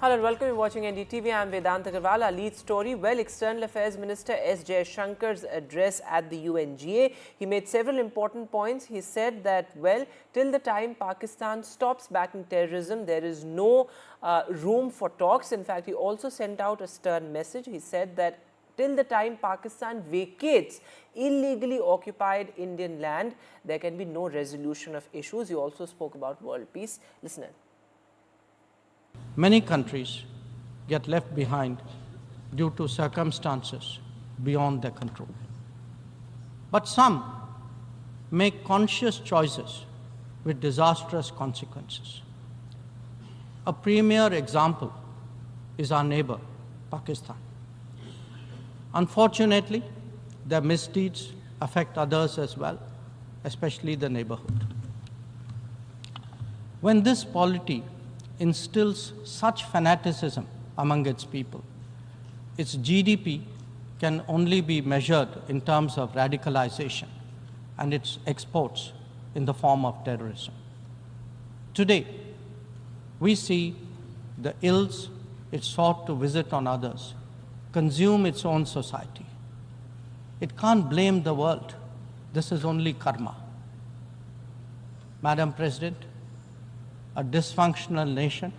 Hello and welcome. You're watching NDTV. I'm Vedanta Agarwal. Our lead story, External Affairs Minister S Jaishankar's address at the UNGA. He made several important points. He said that, till the time Pakistan stops backing terrorism, there is no room for talks. In fact, he also sent out a stern message. He said that till the time Pakistan vacates illegally occupied Indian land, there can be no resolution of issues. He also spoke about world peace. Listen in. Many countries get left behind due to circumstances beyond their control. But some make conscious choices with disastrous consequences. A premier example is our neighbor, Pakistan. Unfortunately, their misdeeds affect others as well, especially the neighborhood. When this polity instills such fanaticism among its people, its GDP can only be measured in terms of radicalization and its exports in the form of terrorism. Today, we see the ills it sought to visit on others consume its own society. It can't blame the world. This is only karma. Madam President, a dysfunctional nation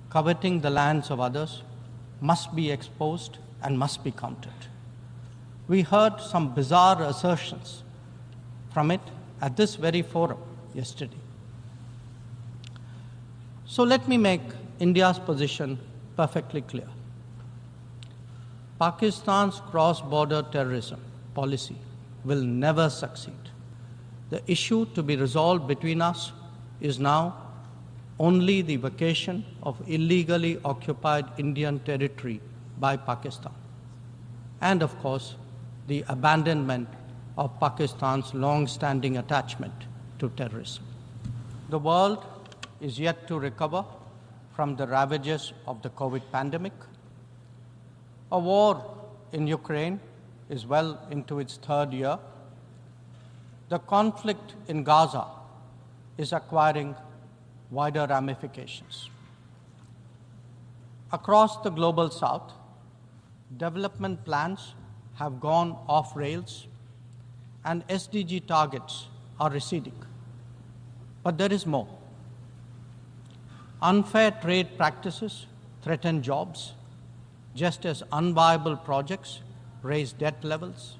coveting the lands of others must be exposed and must be countered. We heard some bizarre assertions from it at this very forum yesterday. So let me make India's position perfectly clear. Pakistan's cross-border terrorism policy will never succeed. The issue to be resolved between us is now only the vacation of illegally occupied Indian territory by Pakistan, and of course, the abandonment of Pakistan's long-standing attachment to terrorism. The world is yet to recover from the ravages of the COVID pandemic. A war in Ukraine is well into its third year. The conflict in Gaza is acquiring wider ramifications. Across the global south, development plans have gone off rails and SDG targets are receding. But there is more. Unfair trade practices threaten jobs, just as unviable projects raise debt levels.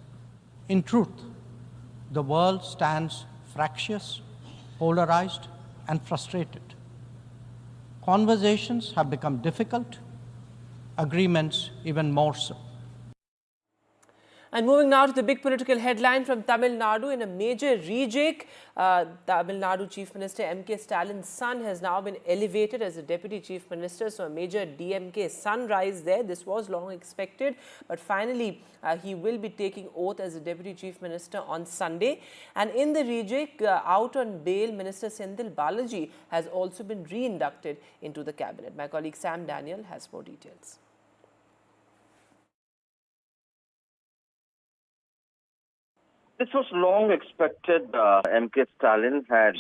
In truth, the world stands fractious, polarized, and frustrated. Conversations have become difficult, agreements even more so. And moving now to the big political headline from Tamil Nadu. In a major rejig, Tamil Nadu Chief Minister M.K. Stalin's son has now been elevated as a Deputy Chief Minister. So a major DMK sunrise there. This was long expected, but finally he will be taking oath as a Deputy Chief Minister on Sunday. And in the rejig, out on bail, Minister Senthil Balaji has also been re-inducted into the cabinet. My colleague Sam Daniel has more details. This was long expected. M.K. Stalin had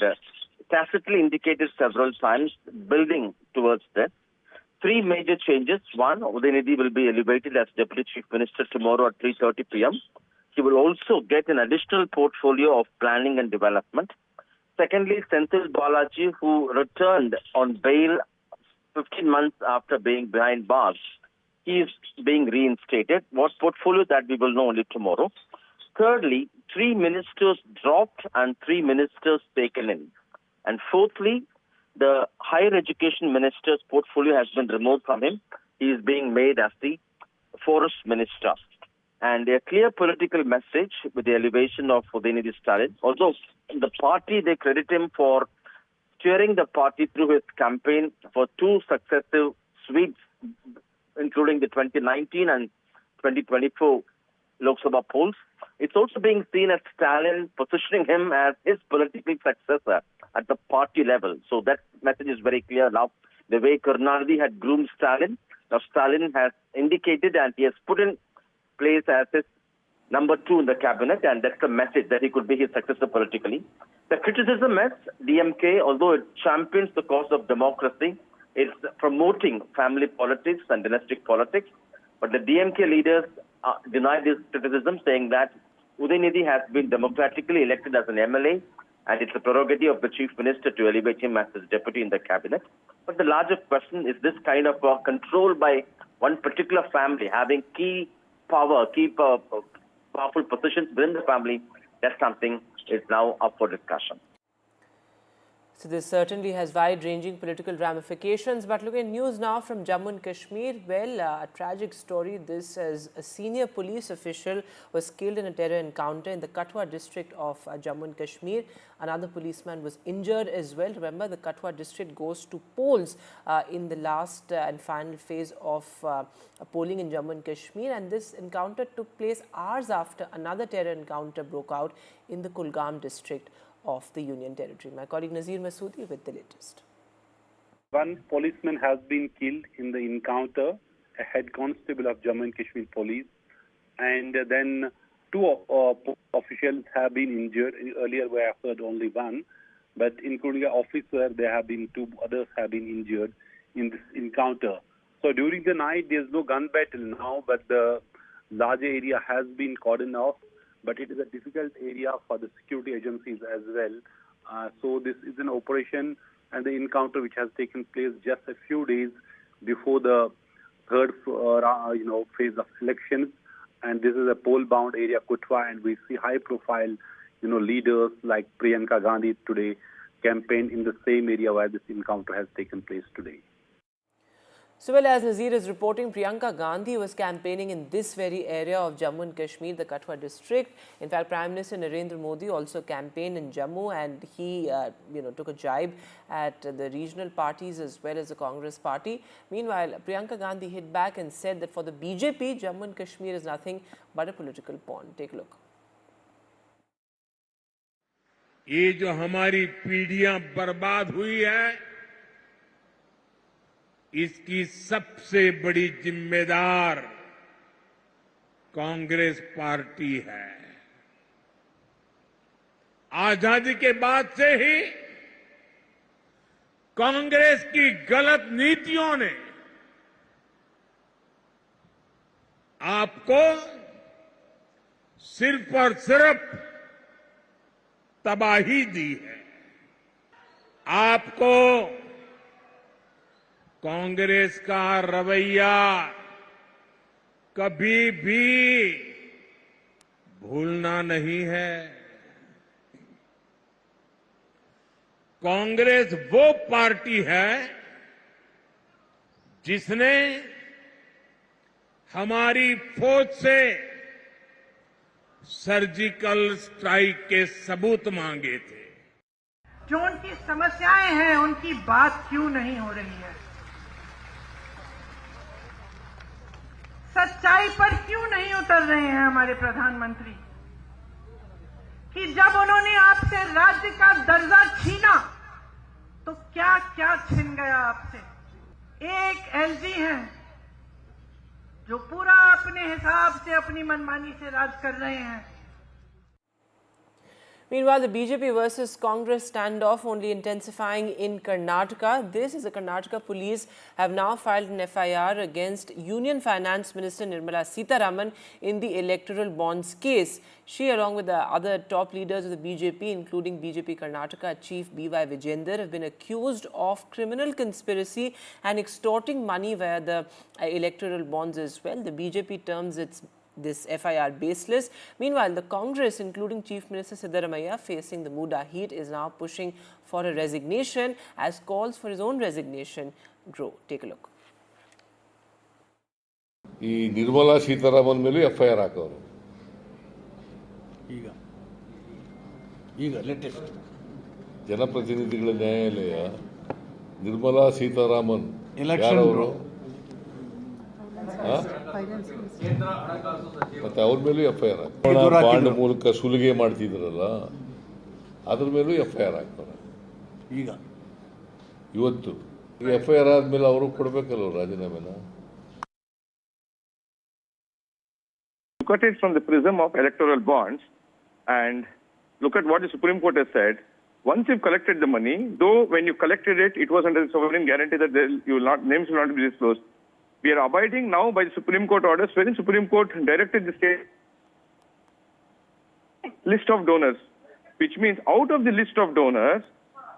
tacitly indicated several times, building towards this. Three major changes. One, Udayanidhi will be elevated as Deputy Chief Minister tomorrow at 3:30 p.m. He will also get an additional portfolio of planning and development. Secondly, Senthil Balaji, who returned on bail 15 months after being behind bars, he is being reinstated. What portfolio, that we will know only tomorrow. Thirdly, 3 ministers dropped and 3 ministers taken in. And fourthly, the higher education minister's portfolio has been removed from him. He is being made as the forest minister. And a clear political message with the elevation of Udayanidhi Stalin. Although the party, they credit him for steering the party through his campaign for 2 successive sweeps, including the 2019 and 2024 Lok Sabha polls. It's also being seen as Stalin positioning him as his political successor at the party level. So that message is very clear now. The way Karnataka had groomed Stalin, now Stalin has indicated and he has put in place as his number 2 in the cabinet, and that's the message that he could be his successor politically. The criticism is DMK, although it champions the cause of democracy, it's promoting family politics and domestic politics. But the DMK leaders denied this criticism, saying that Udaynithi has been democratically elected as an MLA, and it's a prerogative of the Chief Minister to elevate him as his deputy in the cabinet. But the larger question is this kind of control by one particular family having key power, powerful positions within the family. That's something is now up for discussion. So this certainly has wide-ranging political ramifications. But look at news now from Jammu and Kashmir. Well, a tragic story. This as a senior police official was killed in a terror encounter in the Katwa district of Jammu and Kashmir. Another policeman was injured as well. Remember, the Katwa district goes to polls in the last and final phase of polling in Jammu and Kashmir. And this encounter took place hours after another terror encounter broke out in the Kulgam district of the Union Territory. My colleague Nazir Masoodi with the latest. One policeman has been killed in the encounter, a head constable of Jammu and Kashmir police, and then two officials have been injured. Earlier we have heard only one, but including an officer, there have been two others have been injured in this encounter. So during the night there is no gun battle now, but the larger area has been cordoned off. But it is a difficult area for the security agencies as well. So this is an operation and the encounter which has taken place just a few days before the third phase of elections. And this is a poll-bound area, Kutwa, and we see high-profile leaders like Priyanka Gandhi today campaign in the same area where this encounter has taken place today. So, well, as Nazir is reporting, Priyanka Gandhi was campaigning in this very area of Jammu and Kashmir, the Katwa district. In fact, Prime Minister Narendra Modi also campaigned in Jammu, and he, took a jibe at the regional parties as well as the Congress party. Meanwhile, Priyanka Gandhi hit back and said that for the BJP, Jammu and Kashmir is nothing but a political pawn. Take a look. ये जो हमारी पीढ़ियां बर्बाद हुई है, इसकी सबसे बड़ी जिम्मेदार कांग्रेस पार्टी है। आजादी के बाद से ही कांग्रेस की गलत नीतियों ने आपको सिर्फ और सिर्फ तबाही दी है। आपको कांग्रेस का रवैया कभी भी भूलना नहीं है। कांग्रेस वो पार्टी है जिसने हमारी फौज से सर्जिकल स्ट्राइक के सबूत मांगे थे। जो उनकी समस्याएं हैं, उनकी बात क्यों नहीं हो रही है? सच्चाई पर क्यों नहीं उतर रहे हैं हमारे प्रधानमंत्री? कि जब उन्होंने आपसे राज्य का दर्जा छीना तो क्या क्या छिन गया आपसे? एक एलजी हैं जो पूरा अपने हिसाब से अपनी मनमानी से राज कर रहे हैं। Meanwhile, the BJP versus Congress standoff only intensifying in Karnataka. This is the Karnataka police have now filed an FIR against Union Finance Minister Nirmala Sitharaman in the electoral bonds case. She, along with the other top leaders of the BJP, including BJP Karnataka Chief B.Y. Vijender, have been accused of criminal conspiracy and extorting money via the electoral bonds as well. The BJP terms this FIR baseless. Meanwhile, the Congress, including Chief Minister Siddaramaiah, facing the Muda heat, is now pushing for a resignation as calls for his own resignation grow. Take a look. ಈ ನಿರ್ಮಲಾ ಸೀತಾರಾಮನ್ ಮೇಲೆ FIR ಹಾಕೋರು ಈಗ latest ಜನಪ್ರತಿನಿಧಿಗಳ ನ್ಯಾಯಾಲಯ ನಿರ್ಮಲಾ ಸೀತಾರಾಮನ್ ಯಾರವರು ಮತ್ತೆ ಅವ್ರ ಮೇಲೂ FIR ಬಾಂಡ್ ಮೂಲಕ ಸುಲಿಗೆ ಮಾಡ್ತಿದ್ರಲ್ಲ ಅದ್ರ ಮೇಲೂ FIR ಹಾಕ್ತಾರೆ ಈಗ ಇವತ್ತು FIR ಆದ್ಮೇಲೆ ಅವರು ಕೊಡ್ಬೇಕಲ್ಲ ರಾಜೀನಾಮೆನ. Look at it from the prism of electoral bonds and look at what the Supreme Court has said. Once you've collected the money, though when you collected it, it was under the sovereign guarantee that names will not be disclosed. We are abiding now by the Supreme Court orders, wherein Supreme Court directed the state list of donors, which means out of the list of donors,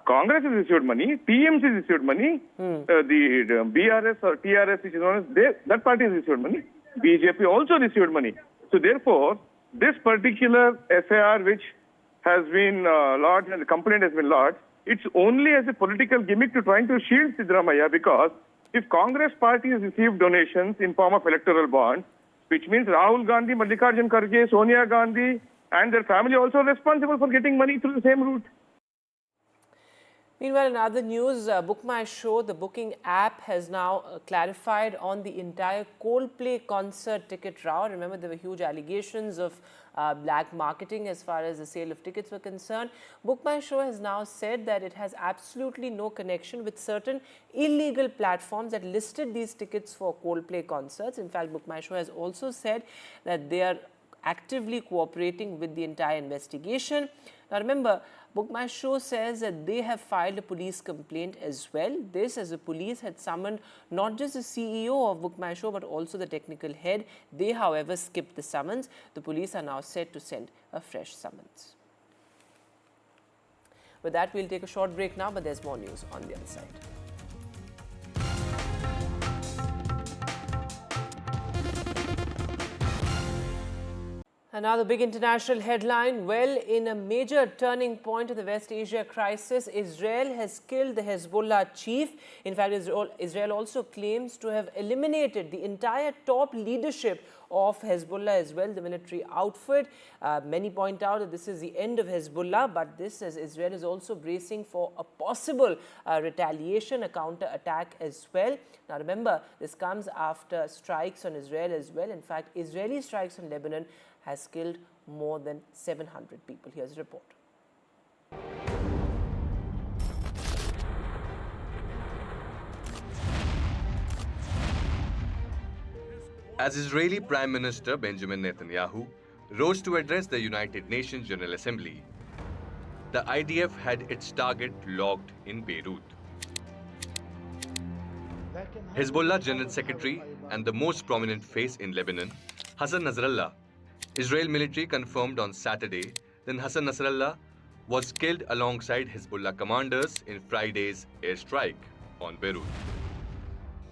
Congress has received money, TMC has received money, the BRS or TRS, which is known as, that party has received money. BJP also received money. So therefore, this particular FIR which has been lodged and the complaint has been lodged, it's only as a political gimmick to trying to shield Siddaramaiah, because if Congress party has received donations in form of electoral bonds, which means Rahul Gandhi, Mallikarjun Kharge, Sonia Gandhi and their family also responsible for getting money through the same route. Meanwhile, in other news, Book My Show, the booking app, has now clarified on the entire Coldplay concert ticket route. Remember, there were huge allegations of black marketing as far as the sale of tickets were concerned. Book My Show has now said that it has absolutely no connection with certain illegal platforms that listed these tickets for Coldplay concerts. In fact, Book My Show has also said that they are actively cooperating with the entire investigation. Now remember, Book My Show says that they have filed a police complaint as well. This, as the police had summoned not just the CEO of Book My Show but also the technical head. They, however, skipped the summons. The police are now set to send a fresh summons. With that, we'll take a short break now, but there's more news on the other side. Another big international headline. Well, in a major turning point of the West Asia crisis, Israel has killed the Hezbollah chief. In fact, Israel also claims to have eliminated the entire top leadership of Hezbollah as well, the military outfit. Many point out that this is the end of Hezbollah, but this, as Israel is also bracing for a possible retaliation, a counter-attack as well. Now remember, this comes after strikes on Israel as well. In fact, Israeli strikes on Lebanon has killed more than 700 people. Here's a report. As Israeli Prime Minister Benjamin Netanyahu rose to address the United Nations General Assembly, the IDF had its target locked in Beirut. Hezbollah General Secretary and the most prominent face in Lebanon, Hassan Nasrallah, Israel military confirmed on Saturday that Hassan Nasrallah was killed alongside Hezbollah commanders in Friday's airstrike on Beirut.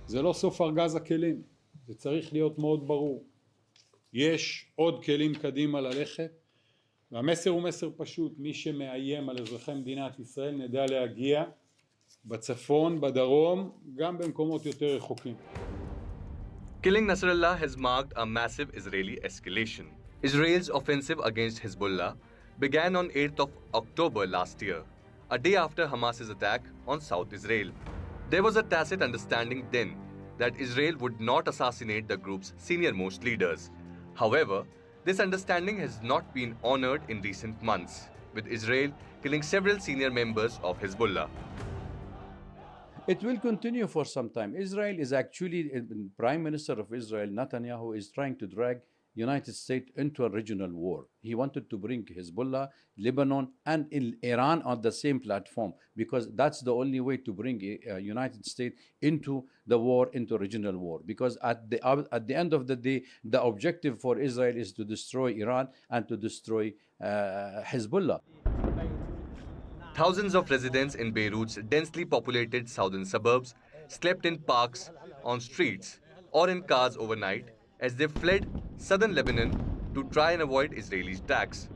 זה לא סוף ארגז הכלים, זה צריך להיות מאוד ברור. יש עוד כלים קדימה ללכת, והמסר הוא מסר פשוט, מי שמאיים על אזרחי מדינת ישראל נדע להגיע בצפון, בדרום, גם במקומות יותר רחוקים. Killing Nasrallah has marked a massive Israeli escalation. Israel's offensive against Hezbollah began on 8th of October last year, a day after Hamas's attack on South Israel. There was a tacit understanding then that Israel would not assassinate the group's senior-most leaders. However, this understanding has not been honored in recent months, with Israel killing several senior members of Hezbollah. It will continue for some time. Israel is actually, the Prime Minister of Israel, Netanyahu, is trying to drag United States into a regional war. He wanted to bring Hezbollah, Lebanon, and Iran on the same platform, because that's the only way to bring United States into the war, into regional war. Because at the end of the day, the objective for Israel is to destroy Iran and to destroy Hezbollah. Thousands of residents in Beirut's densely populated southern suburbs slept in parks, on streets, or in cars overnight as they fled southern Lebanon to try and avoid Israeli attacks.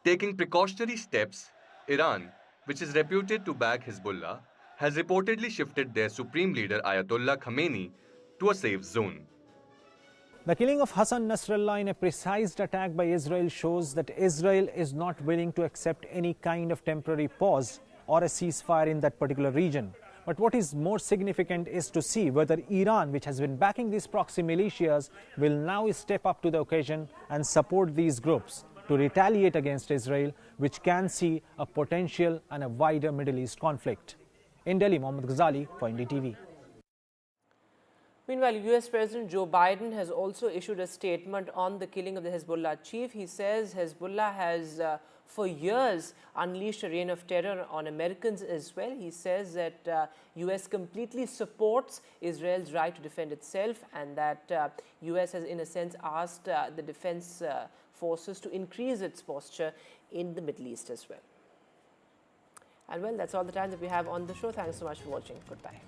Taking precautionary steps, Iran, which is reputed to back Hezbollah, has reportedly shifted their supreme leader Ayatollah Khamenei to a safe zone. The killing of Hassan Nasrallah in a precise attack by Israel shows that Israel is not willing to accept any kind of temporary pause or a ceasefire in that particular region. But what is more significant is to see whether Iran, which has been backing these proxy militias, will now step up to the occasion and support these groups to retaliate against Israel, which can see a potential and a wider Middle East conflict. In Delhi, Mohammad Ghazali for NDTV. Meanwhile, US President Joe Biden has also issued a statement on the killing of the Hezbollah chief. He says Hezbollah has for years unleashed a reign of terror on Americans as well. He says that US completely supports Israel's right to defend itself, and that US has in a sense asked the defense forces to increase its posture in the Middle East as well. And well, that's all the time that we have on the show. Thanks so much for watching. Goodbye.